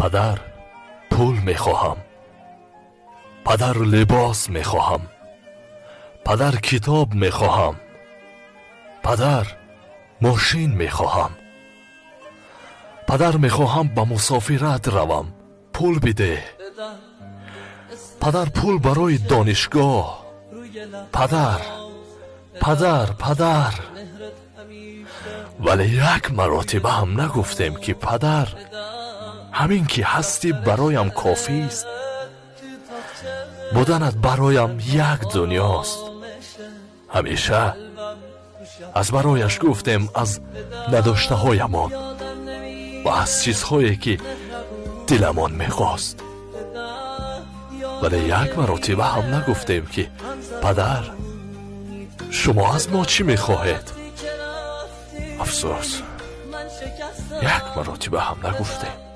پدر پول میخواهم، پدر لباس میخواهم، پدر کتاب میخواهم، پدر ماشین میخواهم، پدر میخواهم به مسافرت روم، پول بده. پدر پول برای دانشگاه، پدر پدر پدر. ولی یک مرتبه هم نگفتیم که پدر همین که هستی برایم کافی است، بودنت برایم یک دنیاست. همیشه از برایش گفتیم از نداشته هایمان و از چیزهایی که دلمان میخواست، ولی یک مرتبه هم نگفتیم که پدر شما از ما چی میخواهید؟ افسوس یک مرتبه هم نگفتیم.